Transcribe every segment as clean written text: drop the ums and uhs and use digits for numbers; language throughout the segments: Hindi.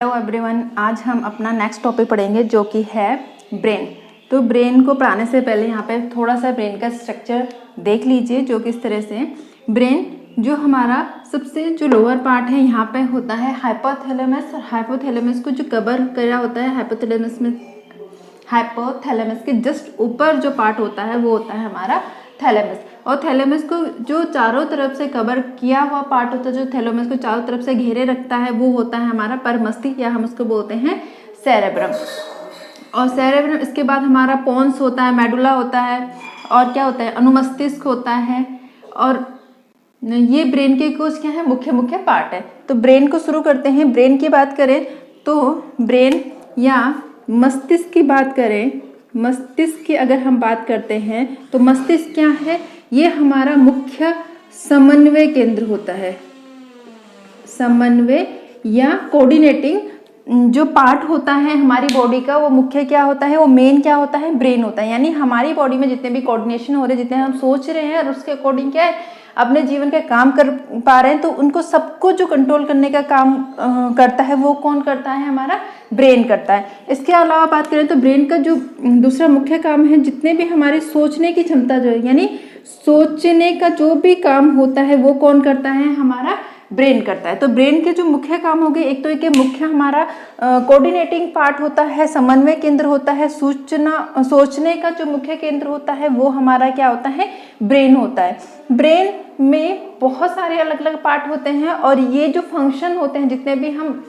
हेलो एवरीवन, आज हम अपना नेक्स्ट टॉपिक पढ़ेंगे जो कि है ब्रेन। तो ब्रेन को पढ़ाने से पहले यहाँ पे थोड़ा सा ब्रेन का स्ट्रक्चर देख लीजिए, जो किस तरह से ब्रेन जो हमारा सबसे जो लोअर पार्ट है यहाँ पे होता है हाइपोथैलेमस, और हाइपोथैलेमस को जो कवर करा होता है हाइपोथैलेमस के जस्ट ऊपर जो पार्ट होता है वो होता है हमारा थैलेमस। और थैलेमस को जो चारों तरफ से कवर किया हुआ पार्ट होता है, जो थैलेमस को चारों तरफ से घेरे रखता है, वो होता है हमारा परमस्तिष्क, या हम उसको बोलते हैं सेरेब्रम। और सेरेब्रम, इसके बाद हमारा पोन्स होता है, मेडुला होता है, और क्या होता है, अनुमस्तिष्क होता है। और ये ब्रेन के कुछ क्या है, मुख्य पार्ट है। तो ब्रेन को शुरू करते हैं। ब्रेन की बात करें तो ब्रेन या मस्तिष्क की बात करें, मस्तिष्क की अगर हम बात करते हैं तो मस्तिष्क क्या है, ये हमारा मुख्य समन्वय केंद्र होता है। समन्वय या कोऑर्डिनेटिंग जो पार्ट होता है हमारी बॉडी का, वो मुख्य क्या होता है, वो मेन क्या होता है, ब्रेन होता है। यानी हमारी बॉडी में जितने भी कोऑर्डिनेशन हो रहे हैं, जितने हम सोच रहे हैं और उसके अकॉर्डिंग क्या है अपने जीवन के काम कर पा रहे हैं, तो उनको सबको जो कंट्रोल करने का काम करता है वो कौन करता है, हमारा ब्रेन करता है। इसके अलावा बात करें तो ब्रेन का जो दूसरा मुख्य काम है, जितने भी हमारी सोचने की क्षमता जो है, यानी सोचने का जो भी काम होता है वो कौन करता है, हमारा ब्रेन करता है। तो ब्रेन के जो मुख्य काम हो गए, एक तो एक मुख्य हमारा कोऑर्डिनेटिंग पार्ट होता है, समन्वय केंद्र होता है, सोचने का जो मुख्य केंद्र होता है वो हमारा क्या होता है, ब्रेन होता है। ब्रेन में बहुत सारे अलग अलग पार्ट होते हैं, और ये जो फंक्शन होते हैं, जितने भी हम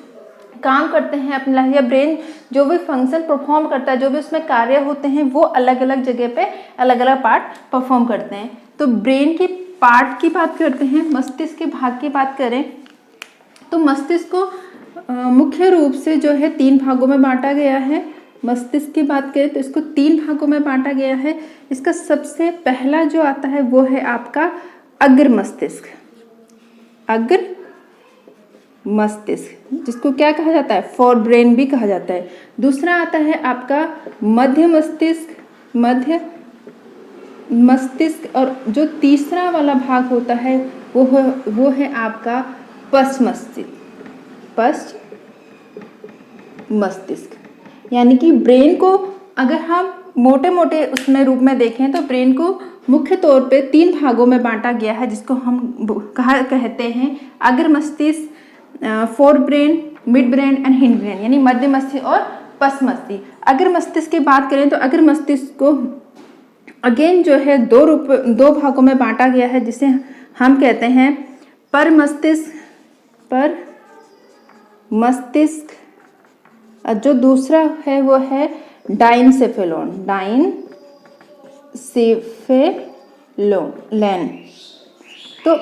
काम करते हैं अपना, या ब्रेन जो भी फंक्शन परफॉर्म करता है, जो भी उसमें कार्य होते हैं, वो अलग अलग जगह पे अलग अलग पार्ट परफॉर्म करते हैं। तो ब्रेन की पार्ट की बात करते हैं, मस्तिष्क के भाग की बात करें तो मस्तिष्क को मुख्य रूप से जो है 3 भागों में बांटा गया है। मस्तिष्क की बात करें तो इसको 3 भागों में बांटा गया है। इसका सबसे पहला जो आता है वो है आपका अग्र मस्तिष्क। अग्र मस्तिष्क, जिसको क्या कहा जाता है, फोर ब्रेन भी कहा जाता है। दूसरा आता है आपका मध्य मस्तिष्क, मध्य मस्तिष्क। और जो तीसरा वाला भाग होता है वो है आपका पश्च मस्तिष्क, पश्च मस्तिष्क। यानी कि ब्रेन को अगर हम मोटे मोटे उसमें रूप में देखें तो ब्रेन को मुख्य तौर पे 3 भागों में बांटा गया है, जिसको हम कहते हैं अग्र मस्तिष्क, fore brain, mid brain and hind brain, यानी मध्य मस्तिष्क और पश्च मस्तिष्क। अग्र मस्तिष्क की बात करें तो अग्र मस्तिष्क को अगेन जो है 2 भागों में बांटा गया है, जिसे हम कहते हैं पर मस्तिष्क। जो दूसरा है वो है डाइनसेफेलोन, तो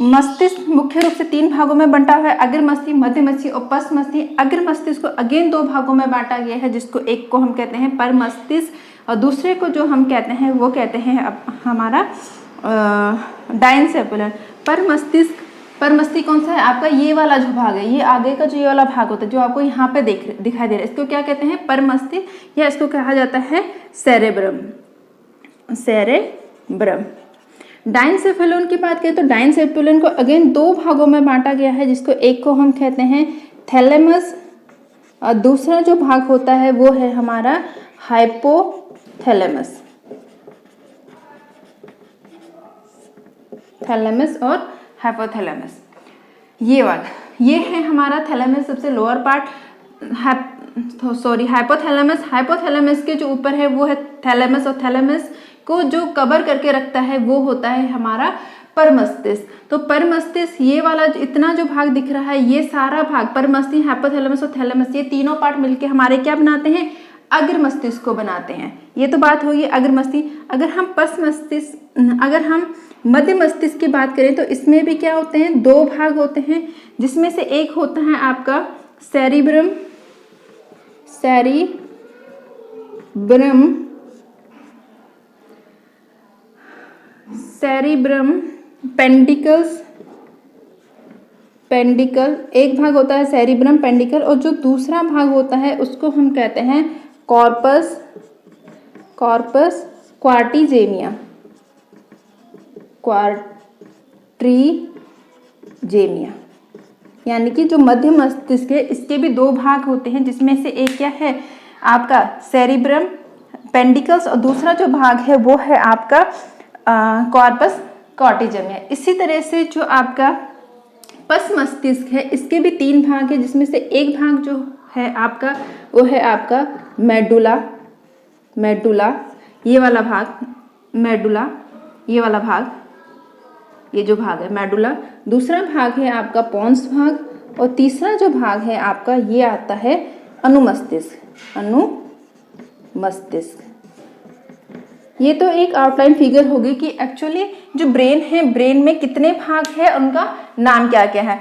मस्तिष्क मुख्य रूप से 3 भागों में बंटा हुआ है, अग्र मस्तिष्क, मध्य मस्तिष्क और पश्च मस्तिष्क। अग्र मस्तिष्क को अगेन 2 भागों में बांटा गया है, जिसको एक को हम कहते हैं पर मस्तिष्क, और दूसरे को जो हम कहते हैं वो कहते हैं हमारा डाइनसेफेलोन। पर मस्तिष्क कौन सा है आपका, ये वाला जो भाग है, ये आगे का जो ये वाला भाग होता है जो आपको यहाँ पे दिखाई दे रहा है, इसको क्या कहते हैं, पर मस्तिष्क, या इसको कहा जाता है सेरेब्रम। डाइनसेफेलोन की बात करें तो डाइनसेफेलोन को अगेन 2 भागों में बांटा गया है, जिसको एक को हम कहते हैं थैलेमस, और दूसरा जो भाग होता है वो है हमारा हाइपोथैलेमस। थैलेमस और हाइपोथैलेमस, ये है हमारा थैलेमस, सबसे लोअर पार्ट। हाइपोथैलेमस के जो ऊपर है वो है थैलेमस, और थैलेमस को जो कवर करके रखता है वो होता है हमारा परमस्तिष्क। तो परमस्तिष्क, ये वाला इतना जो भाग दिख रहा है, ये सारा भाग परमस्तिष्क, हाइपोथैलेमस और थैलेमस, ये तीनों पार्ट मिलके हमारे क्या बनाते हैं, अग्र मस्तिष्क को बनाते हैं। ये तो बात होगी अग्र मस्तिष्क। अगर हम मध्य मस्तिष्क की बात करें तो इसमें भी क्या होते हैं, 2 भाग होते हैं, जिसमें से एक होता है आपका सेरिब्रम पेंडिकल, एक भाग होता है सेरिब्रम पेंडिकल, और जो दूसरा भाग होता है उसको हम कहते हैं कॉर्पस क्वार्टिजेमिया। यानी कि जो मध्य मस्तिष्क है इसके भी दो भाग होते हैं, जिसमें से एक क्या है आपका सेरिब्रम पेंडिकल्स और दूसरा जो भाग है वो है आपका कॉर्पस कॉर्टिजम है। इसी तरह से जो आपका पस मस्तिष्क है इसके भी तीन भाग है, जिसमें से एक भाग जो है आपका वो है आपका मेडुला ये वाला भाग, मेडुला ये वाला भाग, ये जो भाग है मेडुला। दूसरा भाग है आपका पोन्स भाग और तीसरा जो भाग है आपका ये आता है अनुमस्तिष्क। ये तो एक आउटलाइन फिगर होगी कि एक्चुअली जो ब्रेन है, ब्रेन में कितने भाग है, उनका नाम क्या क्या है।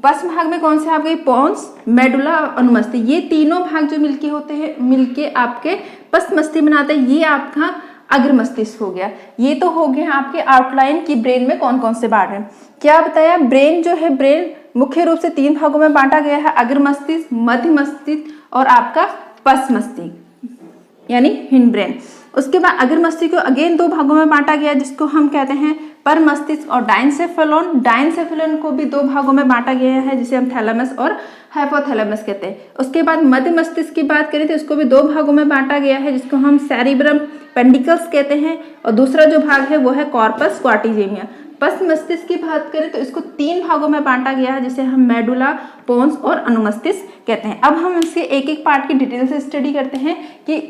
पस भाग में कौन से आपके पोन्स, मेडुला और अनुमस्तिष्क, ये तीनों भाग जो मिलके होते हैं, मिलके आपके पस मस्तिष्क बनाते हैं। ये आपका अग्र मस्तिष्क हो गया। ये तो हो गया आपके आउटलाइन की ब्रेन में कौन कौन से भाग हैं। क्या बताया, ब्रेन जो है, ब्रेन मुख्य रूप से तीन भागों में बांटा गया है, अग्र मस्तिष्क, मध्य मस्तिष्क और आपका पस मस्तिष्क यानी हिंड ब्रेन। उसके बाद अग्र मस्तिष्क को अगेन दो भागों में बांटा गया, जिसको हम कहते हैं पर मस्तिष्क और डाइनसेफेलॉन। डाइनसेफेलॉन को भी दो भागों में बांटा गया है, जिसे हम थैलेमस और हाइपोथैलेमस कहते हैं। उसके बाद मध्य मस्तिष्क की बात करें तो इसको भी दो भागों में बांटा गया है, जिसको हम सेरिब्रम पेंडिकल्स कहते हैं और दूसरा जो भाग है वो है कॉर्पस क्वार्टिजेमिया। पस मस्तिष्क की बात करें तो इसको तीन भागों में बांटा गया है, जिसे हम मेडुला, पोन्स और अनुमस्तिष्क कहते हैं। अब हम इसके एक एक पार्ट की डिटेल से स्टडी करते हैं कि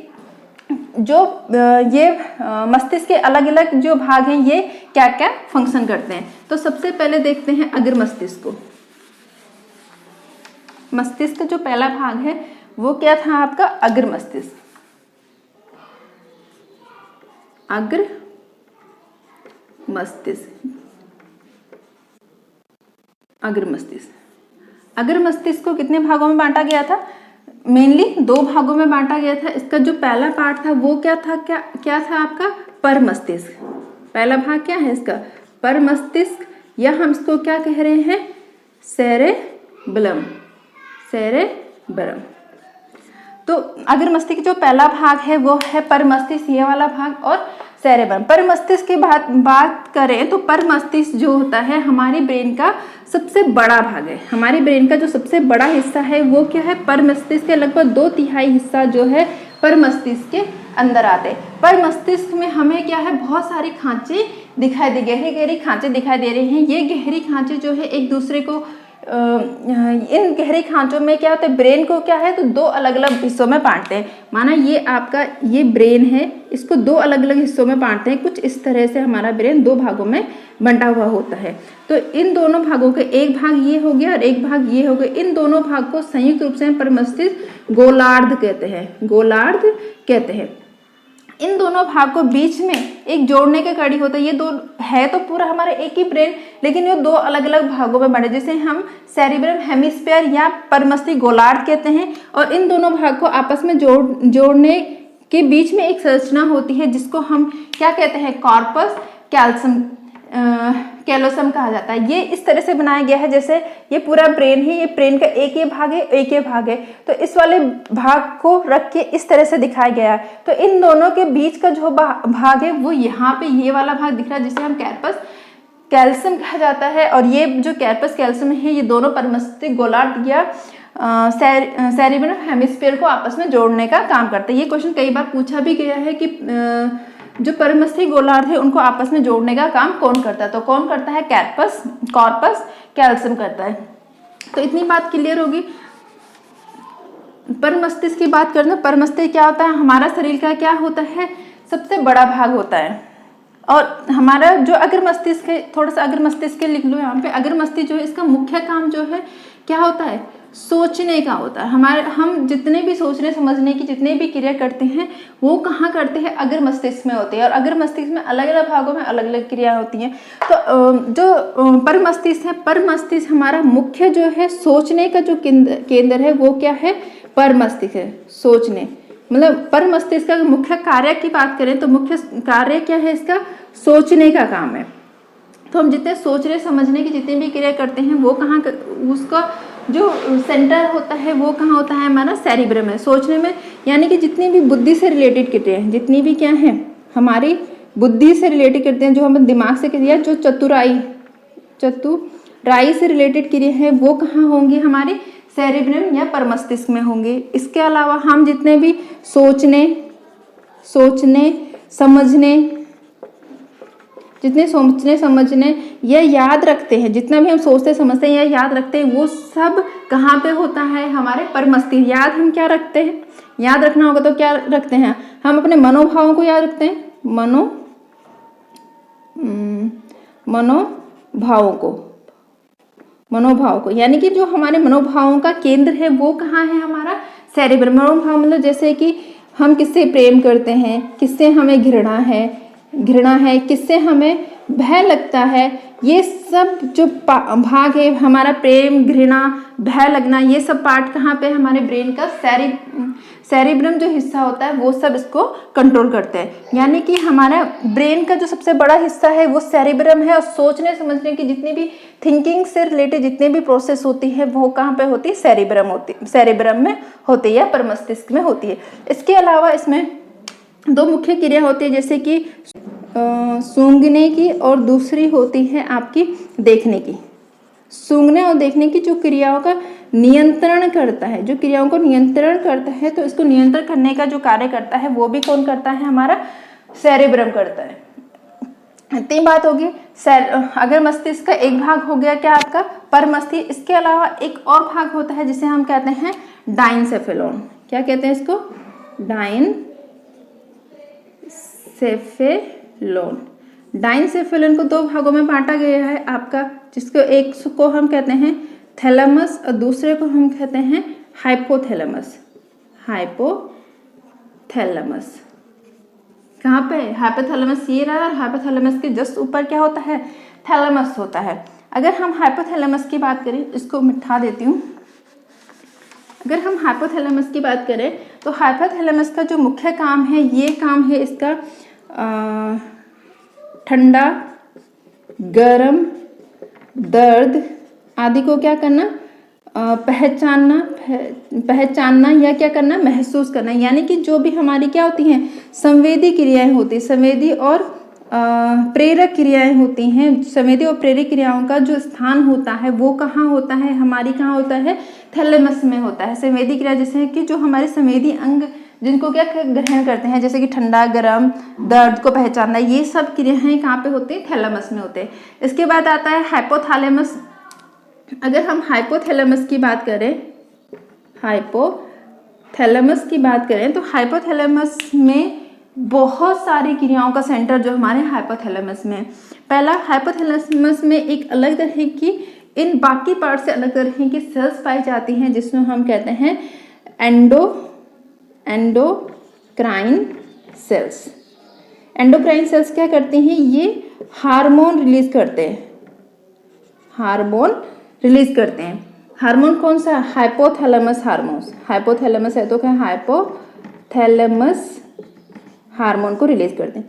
जो ये मस्तिष्क के अलग अलग जो भाग हैं ये क्या क्या फंक्शन करते हैं। तो सबसे पहले देखते हैं अग्र मस्तिष्क को। मस्तिष्क का जो पहला भाग है वो क्या था आपका, अग्र मस्तिष्क। अग्र मस्तिष्क, अग्र मस्तिष्क। अग्र मस्तिष्क को कितने भागों में बांटा गया था, मेनली दो भागों में बांटा गया था। इसका जो पहला पार्ट था वो क्या था, क्या था आपका, पर मस्तिष्क। पहला भाग क्या है इसका, पर मस्तिष्क, या हम इसको क्या कह रहे हैं, सेरेबलम। तो अग्र मस्तिष्क जो पहला भाग है वो है पर मस्तिष्क, ये वाला भाग, और सेरेब्रम। पर मस्तिष्क की बात करें तो पर मस्तिष्क जो होता है हमारी ब्रेन का सबसे बड़ा भाग है। हमारी ब्रेन का जो सबसे बड़ा हिस्सा है वो क्या है, पर मस्तिष्क के लगभग 2/3 हिस्सा जो है पर मस्तिष्क के अंदर आते हैं। पर मस्तिष्क में हमें क्या है, बहुत सारी खांचे दिखाई दे, गहरी खांचे दिखाई दे रही हैं। ये गहरी खांचे जो है एक दूसरे को इन गहरे खांचों में क्या होता है, ब्रेन को क्या है तो दो अलग अलग हिस्सों में बांटते हैं। माना ये आपका ये ब्रेन है, इसको दो अलग अलग हिस्सों में बांटते हैं। कुछ इस तरह से हमारा ब्रेन दो भागों में बंटा हुआ होता है। तो इन दोनों भागों के एक भाग ये हो गया और एक भाग ये हो गया। इन दोनों भाग को संयुक्त रूप से पर मस्तिष्क गोलार्ध कहते हैं। इन दोनों भाग को बीच में एक जोड़ने का कड़ी होता है। ये दो है तो पूरा हमारा एक ही ब्रेन, लेकिन ये दो अलग अलग भागों में बने, जिसे हम सेरिब्रम हेमिस्फीयर या पर मस्तिष्क गोलार्ध कहते हैं। और इन दोनों भाग को आपस में जोड़ने के बीच में एक संरचना होती है, जिसको हम क्या कहते हैं, कॉर्पस कैलोसम कहा जाता है। ये इस तरह से बनाया गया है जैसे ये पूरा ब्रेन है, ये ब्रेन का एक ही भाग है, तो इस वाले भाग को रख के इस तरह से दिखाया गया है। तो इन दोनों के बीच का जो भाग है वो यहाँ पे ये वाला भाग दिख रहा है, जिसे हम कैर्पस कैल्शियम कहा जाता है। और ये जो कैर्पस कैल्शियम है ये दोनों पर मस्तिष्क गोलार्ध या सेरिब्रम हेमिस्फीयर को आपस में जोड़ने का काम करता है। ये क्वेश्चन कई बार पूछा भी गया है कि जो परमस्तिष्क गोलार्ध है उनको आपस में जोड़ने का काम कौन करता है, तो कौन करता है, कॉर्पस कैल्शियम करता है। तो इतनी बात क्लियर होगी। पर मस्तिष्क की बात करते हैं, पर मस्तिष्क क्या होता है, हमारा शरीर का क्या होता है, सबसे बड़ा भाग होता है। और हमारा जो अग्र मस्तिष्क है, थोड़ा सा अग्र मस्तिष्क के लिख लो यहाँ पे। अग्र मस्तिष्क जो है इसका मुख्य काम जो है क्या होता है, सोचने का होता है। हम जितने भी सोचने समझने की जितने भी क्रिया करते हैं वो कहाँ करते हैं, अग्र मस्तिष्क में होते हैं। और अग्र मस्तिष्क में अलग अलग भागों में अलग अलग क्रिया होती हैं। तो जो पर मस्तिष्क है, पर मस्तिष्क हमारा मुख्य जो है सोचने का जो केंद्र है वो क्या है, पर मस्तिष्क है। सोचने मतलब पर मस्तिष्क का मुख्य कार्य की बात करें तो मुख्य कार्य क्या है इसका, सोचने का काम है। तो हम जितने सोचने समझने की जितनी भी क्रिया करते हैं वो कहाँ, उसका जो सेंटर होता है वो कहाँ होता है, हमारा सेरिब्रम है। सोचने में यानी कि जितनी भी बुद्धि से रिलेटेड क्रिया हैं, जितनी भी क्या है हमारी बुद्धि से रिलेटेड करते हैं, जो हम दिमाग से क्रिया, जो ड्राई से रिलेटेड क्रिया है वो कहाँ होंगी, हमारे सेरेब्रम या परमस्तिष्क में होंगे। इसके अलावा हम जितने भी सोचने समझने या याद रखते हैं, जितना भी हम सोचते समझते हैं या याद रखते हैं, वो सब कहाँ पे होता है, हमारे परमस्तिष्क। याद हम क्या रखते हैं, याद रखना होगा तो क्या रखते हैं, हम अपने मनोभावों को याद रखते हैं, मनोभाव को, यानी कि जो हमारे मनोभावों का केंद्र है वो कहाँ है, हमारा सेरेब्रम। मनोभाव मतलब जैसे कि हम किससे प्रेम करते हैं, किससे हमें घृणा है, किससे हमें भय लगता है, ये सब जो भाग है हमारा, प्रेम, घृणा, भय लगना, ये सब पार्ट कहाँ पे हमारे ब्रेन का सेरेब्रम जो हिस्सा होता है वो सब इसको कंट्रोल करते हैं। यानी कि हमारा ब्रेन का जो सबसे बड़ा हिस्सा है वो सेरेब्रम है, और सोचने समझने की जितनी भी थिंकिंग से रिलेटेड जितनी भी प्रोसेस होती है वो कहाँ पे होती है, सेरेब्रम में होती है या परमस्तिष्क में होती है। इसके अलावा इसमें दो मुख्य क्रिया होती है, जैसे कि सूंघने की और दूसरी होती है आपकी देखने की। सूंघने और देखने की जो क्रियाओं का नियंत्रण करता है, जो क्रियाओं को नियंत्रण करता है, तो इसको नियंत्रण करने का जो कार्य करता है वो भी कौन करता है, हमारा सेरेब्रम करता है। तीन बात होगी, अगर मस्तिष्क का एक भाग हो गया क्या आपका परमस्तिष्क, इसके अलावा एक और भाग होता है जिसे हम कहते हैं डाइनसेफेलोन। क्या कहते हैं इसको, डाइनसेफेलोन को दो भागों में बांटा गया है आपका, जिसको एक को हम कहते हैं थैलेमस और दूसरे को हम कहते हैं हाइपोथैलेमस। कहाँ पे हाइपोथैलेमस ये रहा, और हाइपोथैलेमस के जस्ट ऊपर क्या होता है, थैलेमस होता है। अगर हम हाइपोथैलेमस की बात करें, इसको मिटा देती हूँ, अगर हम हाइपोथैलेमस की बात करें तो हाइपोथैलेमस का जो मुख्य काम है, ये काम है इसका ठंडा, गरम, दर्द आदि को क्या करना, पहचानना या क्या करना, महसूस करना। यानी कि जो भी हमारी क्या होती हैं, संवेदी क्रियाएं होती हैं, संवेदी और प्रेरक क्रियाएं होती हैं। संवेदी और प्रेरक क्रियाओं का जो स्थान होता है वो कहाँ होता है, हमारी कहाँ होता है, थैलेमस में होता है। संवेदी क्रिया जैसे कि जो हमारे संवेदी अंग जिनको क्या ग्रहण करते हैं, जैसे कि ठंडा, गरम, दर्द को पहचानना, ये सब क्रियाएं कहाँ पे होती है, थैलेमस में होते हैं। इसके बाद आता है हाइपोथैलेमस। अगर हम हाइपोथैलेमस की बात करें तो हाइपोथैलेमस में बहुत सारी क्रियाओं का सेंटर जो हमारे हाइपोथैलेमस में, पहला हाइपोथैलेमस में एक अलग तरह की, इन बाकी पार्ट से अलग तरह की सेल्स पाई जाती हैं, जिसमें हम कहते हैं एंडोक्राइन सेल्स। एंडोक्राइन सेल्स क्या करती हैं, ये हार्मोन रिलीज करते हैं। हार्मोन कौन सा, हाइपोथैलेमस है तो क्या, हाइपोथैलेमस हार्मोन को रिलीज करते हैं।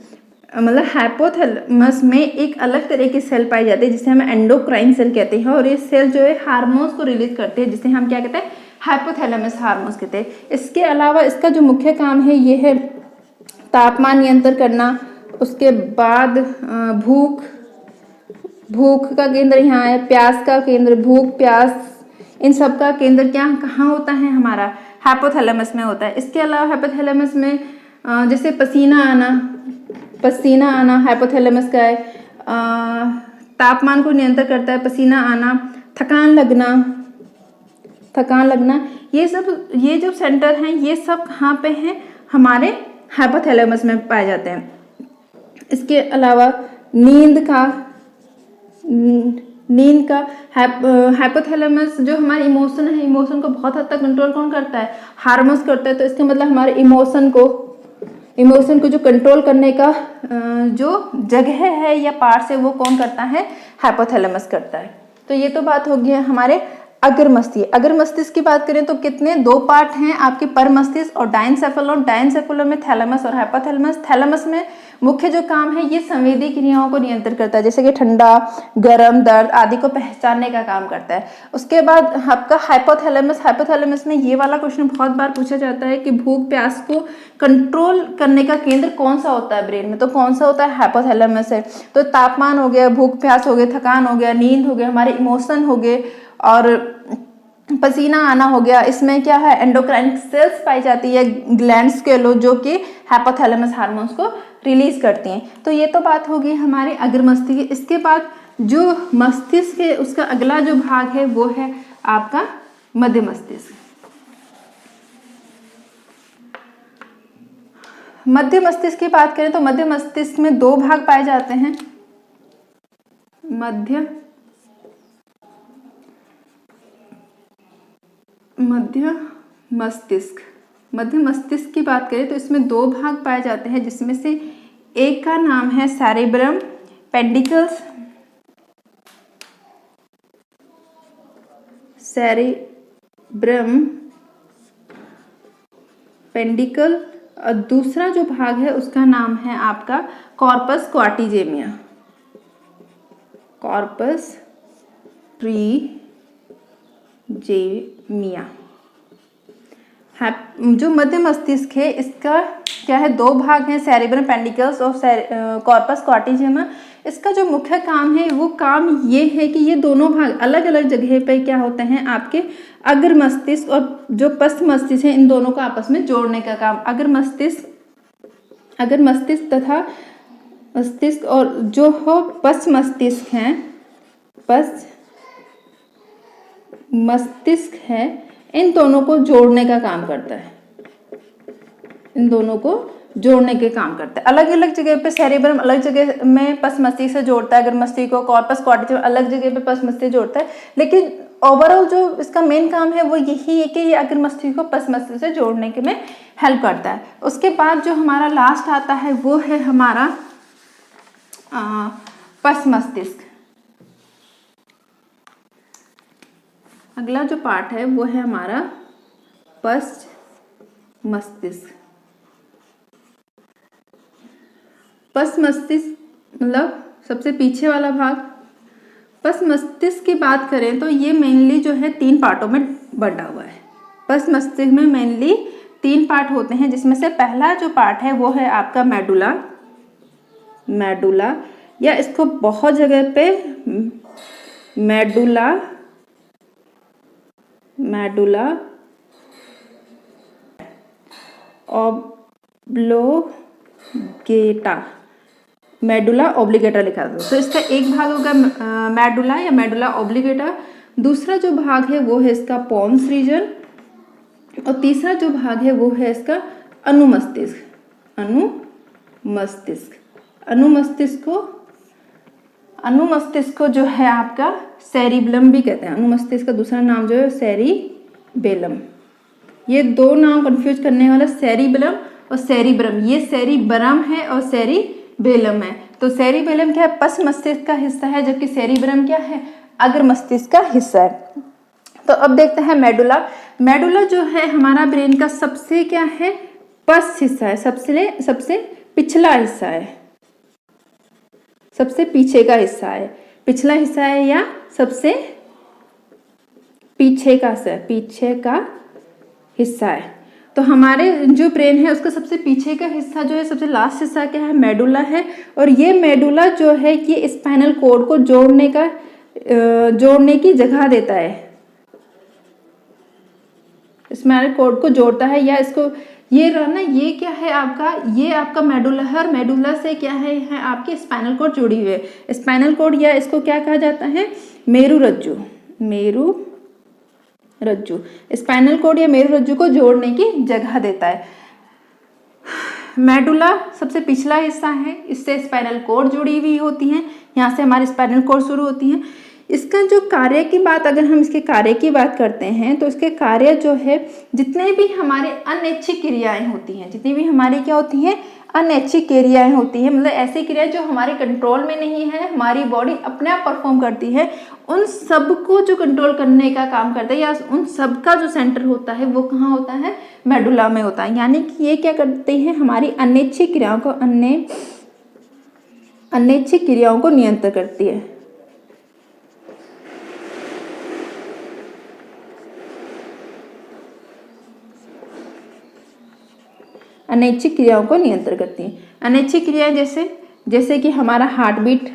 मतलब हाइपोथैलेमस में एक अलग तरह की सेल पाई जाती है जिसे हम एंडोक्राइन सेल कहते हैं, और ये सेल जो है हार्मोन्स को रिलीज करते हैं, जिसे हम क्या कहते हैं, हाइपोथैलेमस हार्मोन्स कहते हैं। इसके अलावा इसका जो मुख्य काम है ये है तापमान नियंत्रण करना, उसके बाद भूख का केंद्र यहाँ है, प्यास का केंद्र, भूख, प्यास, इन सब का केंद्र कहाँ होता है, हमारा हाइपोथैलेमस में होता है। इसके अलावा हाइपोथैलेमस में जैसे पसीना आना हाइपोथैलेमस का है, तापमान को नियंत्रण करता है पसीना आना, थकान लगना, ये जो सेंटर हैं ये सब कहाँ पे हैं, हमारे हाइपोथैलेमस में पाए जाते हैं। इसके अलावा नींद का हाइपोथैलेमस जो हमारे इमोशन है, इमोशन को बहुत हद तक कंट्रोल कौन करता है, हार्मोन्स करता है। तो इसका मतलब हमारे इमोशन को जो कंट्रोल करने का जो जगह है या पार्ट्स है वो कौन करता है, हाइपोथैलेमस करता है। तो ये तो बात हो गई है हमारे अग्र मस्तिष्क। अग्र मस्तिष्क की बात करें तो कितने 2 पार्ट हैं आपके, पर मस्तिष्क और डायनसेफेलॉन। डायनसेफेलॉन में थैलेमस और हाइपोथैलेमस। थैलेमस में मुख्य जो काम है ये संवेदी क्रियाओं को नियंत्रित करता है, जैसे कि ठंडा, गर्म, दर्द आदि को पहचानने का काम करता है। उसके बाद आपका हाइपोथैलेमस। हाइपोथैलेमस में ये वाला क्वेश्चन बहुत बार पूछा जाता है कि भूख प्यास को कंट्रोल करने का केंद्र कौन सा होता है ब्रेन में, तो कौन सा होता है, हाइपोथैलेमस है। तो तापमान हो गया, भूख प्यास हो गया, थकान हो गया, नींद हो गया, हमारे इमोशन हो गए और पसीना आना हो गया, इसमें क्या है, एंडोक्राइन सेल्स पाई जाती है, ग्लैंड्स के लो, जो कि हाइपोथैलेमस हार्मोन्स को रिलीज करती हैं। तो ये तो बात होगी हमारे अग्र मस्तिष्क। इसके बाद जो मस्तिष्क है उसका अगला जो भाग है वो है आपका मध्य मस्तिष्क। मध्य मस्तिष्क की बात करें तो मध्य मस्तिष्क में 2 भाग पाए जाते हैं। मध्य मस्तिष्क। मध्य मस्तिष्क की बात करें तो इसमें 2 भाग पाए जाते हैं, जिसमें से एक का नाम है सेरेब्रम पेडिकल्स। Cerebrum pedicle. और दूसरा जो भाग है उसका नाम है आपका कॉर्पस क्वार्टिजेमिया। कॉर्पस ट्रीजेमिया। जो मध्य मस्तिष्क है इसका क्या है, 2 भाग हैं, सेरेब्रम पेडिकल्स और कॉर्पस क्वार्टिजेमिया। इसका जो मुख्य काम है वो काम ये है कि ये दोनों भाग अलग अलग जगह पे क्या होते हैं, आपके अग्र मस्तिष्क और जो पश्च मस्तिष्क है इन दोनों को आपस में जोड़ने का काम। अग्र मस्तिष्क तथा मस्तिष्क और जो हो पश्च मस्तिष्क हैं, पश्च मस्तिष्क है, इन दोनों को जोड़ने का काम करता है। इन दोनों को जोड़ने के काम करता है। अलग अलग जगह पे सेरेब्रम अलग जगह में पश्च मस्तिष्क से जोड़ता है अग्र मस्तिष्क को, कॉर्पस क्वार्टिजेमिया अलग जगह पे पश्च मस्तिष्क जोड़ता है, लेकिन ओवरऑल जो इसका मेन काम है वो यही है कि ये अग्र मस्तिष्क को पश्च मस्तिष्क से जोड़ने के में हेल्प करता है। उसके बाद जो हमारा लास्ट आता है वो है हमारा पश्च मस्तिष्क। अगला जो पार्ट है वो है हमारा पश्च मस्तिष्क। पश्च मस्तिष्क मतलब सबसे पीछे वाला भाग। पश्च मस्तिष्क की बात करें तो ये मेनली जो है 3 पार्टों में बंटा हुआ है। पश्च मस्तिष्क में मेनली 3 पार्ट होते हैं, जिसमें से पहला जो पार्ट है वो है आपका मेडुला या इसको बहुत जगह पे मेडुला ऑब्लिगेटा, मेडुला ऑब्लिगेटा लिखा था। तो इसका एक भाग होगा मेडुला या मेडुला ऑब्लिगेटा। दूसरा जो भाग है वो है इसका पोन्स रीजन और तीसरा जो भाग है वो है इसका अनुमस्तिष्क। अनुमस्तिष्क को जो है आपका सेरिबेलम भी कहते हैं। अनुमस्तिष्क का दूसरा नाम जो है सेरिबेलम। ये 2 नाम कंफ्यूज करने वाला, सेरिबेलम और सेरिब्रम। ये सेरिब्रम है और सेरिबेलम है। तो सेरिबेलम क्या है, पश्च मस्तिष्क का हिस्सा है, जबकि सेरिब्रम क्या है, अग्र मस्तिष्क का हिस्सा है। तो अब देखते हैं मेडुला जो है हमारा ब्रेन का सबसे क्या है, पश्च हिस्सा है, सबसे पिछला हिस्सा है, सबसे पीछे का हिस्सा है, पिछला हिस्सा है या सबसे पीछे का हिस्सा है। तो हमारे जो ब्रेन है उसका सबसे पीछे का हिस्सा जो है, सबसे लास्ट हिस्सा क्या है, मेडुला है। और ये मेडुला जो है ये स्पाइनल कॉर्ड को जोड़ने की जगह देता है, स्पाइनल कॉर्ड को जोड़ता है। या इसको ये रहना, ये क्या है आपका, ये आपका मेडुला है और मेडुला से क्या है आपकी स्पाइनल कॉर्ड जुड़ी हुई है। स्पाइनल कॉर्ड या इसको क्या कहा जाता है, मेरुरज्जु। स्पाइनल कॉर्ड या मेरुरज्जु को जोड़ने की जगह देता है। मेडुला सबसे पिछला हिस्सा है, इससे स्पाइनल कॉर्ड जुड़ी हुई होती है, यहाँ से हमारी स्पाइनल कॉर्ड शुरू होती है। इसका जो कार्य की बात, अगर हम इसके कार्य की बात करते हैं तो इसके कार्य जो है, जितने भी हमारे अनैच्छिक क्रियाएं होती हैं, जितनी भी हमारी क्या होती हैं अनैच्छिक क्रियाएं होती हैं, मतलब ऐसी क्रियाएं जो हमारे कंट्रोल में नहीं है, हमारी बॉडी अपने आप परफॉर्म करती है, उन सब को जो कंट्रोल करने का काम करता है या उन सब का जो सेंटर होता है वो कहाँ होता है, मेडुला में होता है। यानी कि ये क्या करते हैं, हमारी अनैच्छिक क्रियाओं को अनैच्छिक क्रियाओं को नियंत्रित करती है। अनैच्छिक क्रियाओं को नियंत्रित करती है। अनैच्छिक क्रियाएं जैसे कि हमारा हार्ट बीट,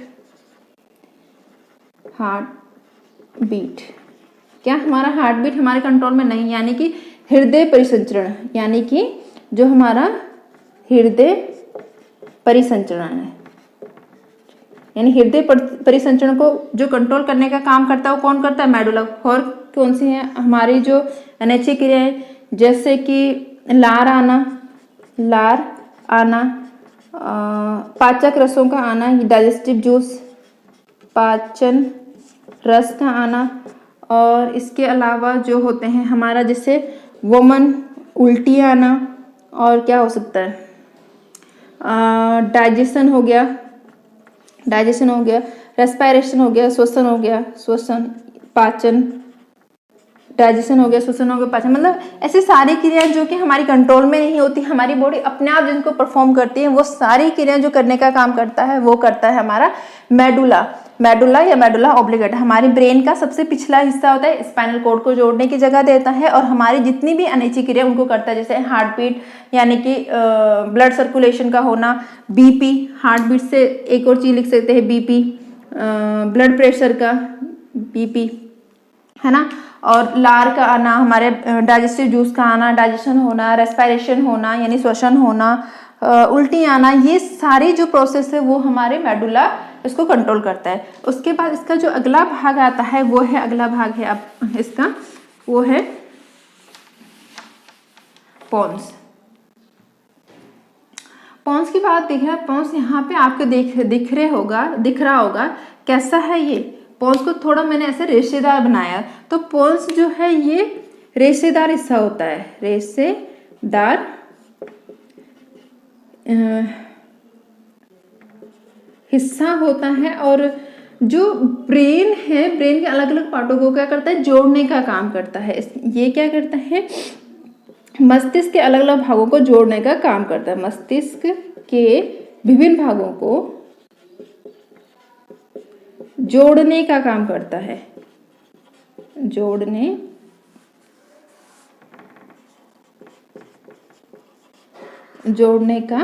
क्या हमारा हार्ट बीट हमारे कंट्रोल में नहीं, यानी कि हृदय परिसंचरण, यानी कि जो हमारा हृदय परिसंचरण है, यानी हृदय परिसंचरण को जो कंट्रोल करने का काम करता है वो कौन करता है, मेडुला। और कौन सी है हमारी जो अनैच्छिक क्रियाएं, जैसे कि लार आना, पाचक रसों का आना, डाइजेस्टिव जूस, पाचन रस का आना, और इसके अलावा जो होते हैं हमारा जैसे वमन, उल्टी आना, और क्या हो सकता है, डाइजेशन हो गया, रेस्पिरेशन हो गया, श्वसन, पाचन, डाइजेशन हो गया, श्वसन हो गया, पाचन, मतलब ऐसी सारी क्रियाएं जो कि हमारी कंट्रोल में नहीं होती, हमारी बॉडी अपने आप जिनको परफॉर्म करती है, वो सारी क्रियाएं जो करने का काम करता है वो करता है हमारा मेडुला या मेडुला ऑब्लिगेटा। हमारी ब्रेन का सबसे पिछला हिस्सा होता है, स्पाइनल कॉर्ड को जोड़ने की जगह देता है, और हमारी जितनी भी अनैच्छिक क्रिया उनको करता है, जैसे हार्ट बीट यानी कि ब्लड सर्कुलेशन का होना, बीपी, हार्ट बीट से एक और चीज लिख सकते हैं बीपी, ब्लड प्रेशर का बीपी, है ना, और लार का आना, हमारे डाइजेस्टिव जूस का आना, डाइजेशन होना, रेस्पिरेशन होना यानी श्वसन होना, उल्टी आना, ये सारी जो प्रोसेस है वो हमारे मेडुला इसको कंट्रोल करता है। उसके बाद इसका जो अगला भाग आता है वो है, अगला भाग है अब इसका, वो है पोन्स। पोन्स की बात देखिए, पोन्स यहाँ पे आपको दिख रहा होगा कैसा है ये। पोन्स को थोड़ा मैंने ऐसे रेशेदार बनाया, तो पोन्स जो है ये रेशेदार हिस्सा होता है, रेशेदार हिस्सा होता है, और जो ब्रेन है, ब्रेन के अलग अलग पार्टों को क्या करता है, जोड़ने का काम करता है। ये क्या करता है, मस्तिष्क के अलग अलग भागों को जोड़ने का काम करता है, मस्तिष्क के विभिन्न भागों को जोड़ने का काम करता है, जोड़ने का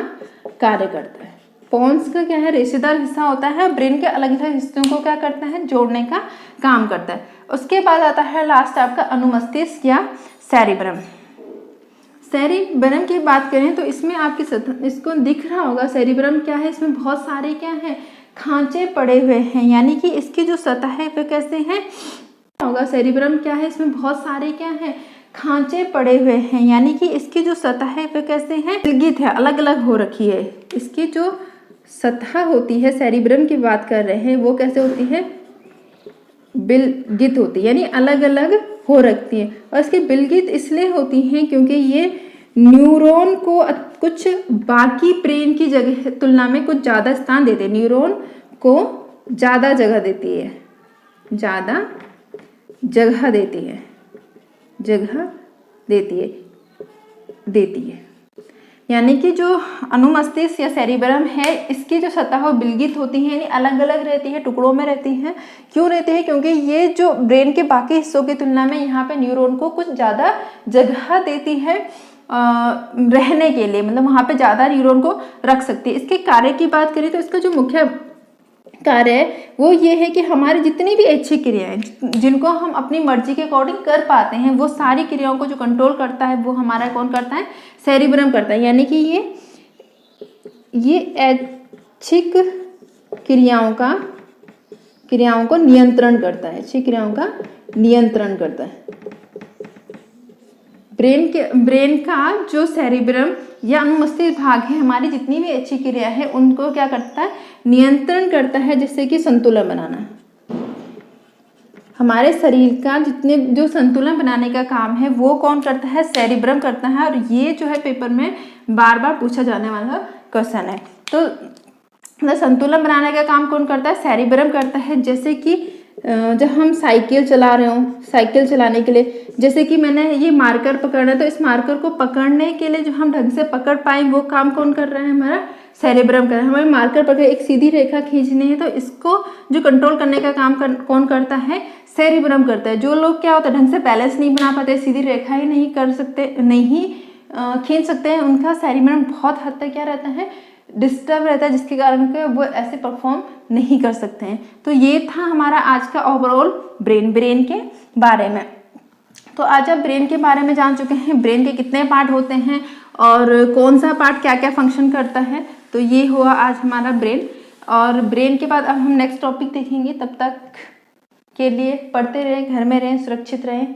कार्य करता है। पोन्स का क्या है, रेशेदार हिस्सा होता है, ब्रेन के अलग अलग हिस्सों को क्या करता है, जोड़ने का काम करता है। उसके बाद आता है लास्ट आपका अनुमस्तिष्क या सेरिब्रम। सेरिब्रम की बात करें तो इसमें आपकी इसको दिख रहा होगा, सेरिब्रम क्या है, इसमें बहुत सारे क्या है, खांचे पड़े हुए हैं, यानी कि इसकी जो सतह है वह कैसे है होगा, सेरिब्रम क्या है, इसमें बहुत सारे क्या है, खांचे पड़े हुए हैं, यानी कि इसकी जो सतह है वह कैसे है, विलगित है, अलग अलग हो रखी है। इसकी जो सतह होती है, सेरिब्रम की बात कर रहे हैं, वो कैसे होती है, विलगित होती है, यानी अलग अलग हो रखती है। और इसकी विलगित इसलिए होती हैं क्योंकि ये न्यूरॉन को कुछ बाकी ब्रेन की जगह तुलना में कुछ ज़्यादा स्थान देते हैं, न्यूरॉन को ज़्यादा जगह देती है, ज़्यादा जगह देती है। यानी कि जो अनुमस्तिष्क या सेरिब्रम है, इसकी जो सतह वो विलगित होती है, यानी अलग अलग रहती है, टुकड़ों में रहती हैं। क्यों रहती है, क्योंकि ये जो ब्रेन के बाकी हिस्सों की तुलना में यहाँ पे न्यूरॉन को कुछ ज़्यादा जगह देती है रहने के लिए, मतलब वहाँ पे ज़्यादा न्यूरॉन को रख सकती है। इसके कार्य की बात करें तो इसका जो मुख्य कार्य है वो ये है कि हमारी जितनी भी अच्छी क्रियाएं जिनको हम अपनी मर्जी के अकॉर्डिंग कर पाते हैं, वो सारी क्रियाओं को जो कंट्रोल करता है वो हमारा कौन करता है, सेरिब्रम करता है। यानी कि ये ऐच्छिक क्रियाओं को नियंत्रण करता है, ऐच्छिक क्रियाओं का नियंत्रण करता है। ब्रेन का जो सेरिब्रम या अनुमस्तिष्क भाग है, हमारी जितनी भी अच्छी क्रिया है उनको क्या करता है, नियंत्रण करता है। जैसे कि संतुलन बनाना, हमारे शरीर का जितने जो संतुलन बनाने का काम है वो कौन करता है, सेरिब्रम करता है। और ये जो है पेपर में बार बार पूछा जाने वाला क्वेश्चन है। तो संतुलन बनाने का काम कौन करता है? सेरिब्रम करता है। जैसे कि जब हम साइकिल चला रहे हो, साइकिल चलाने के लिए जैसे कि मैंने ये मार्कर पकड़ना है, तो इस मार्कर को पकड़ने के लिए जो हम ढंग से पकड़ पाए वो काम कौन कर रहा है? हमारा सेरिब्रम कर रहा है। हमें मार्कर पकड़ एक सीधी रेखा खींचनी है, तो इसको जो कंट्रोल करने का काम कौन करता है? सेरिब्रम करता है। जो लोग क्या होता है ढंग से बैलेंस नहीं बना पाते, सीधी रेखा ही नहीं कर सकते, नहीं खींच सकते हैं, उनका सेरिब्रम बहुत हद तक क्या रहता है? डिस्टर्ब रहता है, जिसके कारण के वो ऐसे परफॉर्म नहीं कर सकते हैं। तो ये था हमारा आज का ओवरऑल ब्रेन के बारे में। तो आज आप ब्रेन के बारे में जान चुके हैं, ब्रेन के कितने पार्ट होते हैं और कौन सा पार्ट क्या क्या फंक्शन करता है। तो ये हुआ आज हमारा ब्रेन। और ब्रेन के बाद अब हम नेक्स्ट टॉपिक देखेंगे। तब तक के लिए पढ़ते रहें, घर में रहें, सुरक्षित रहें।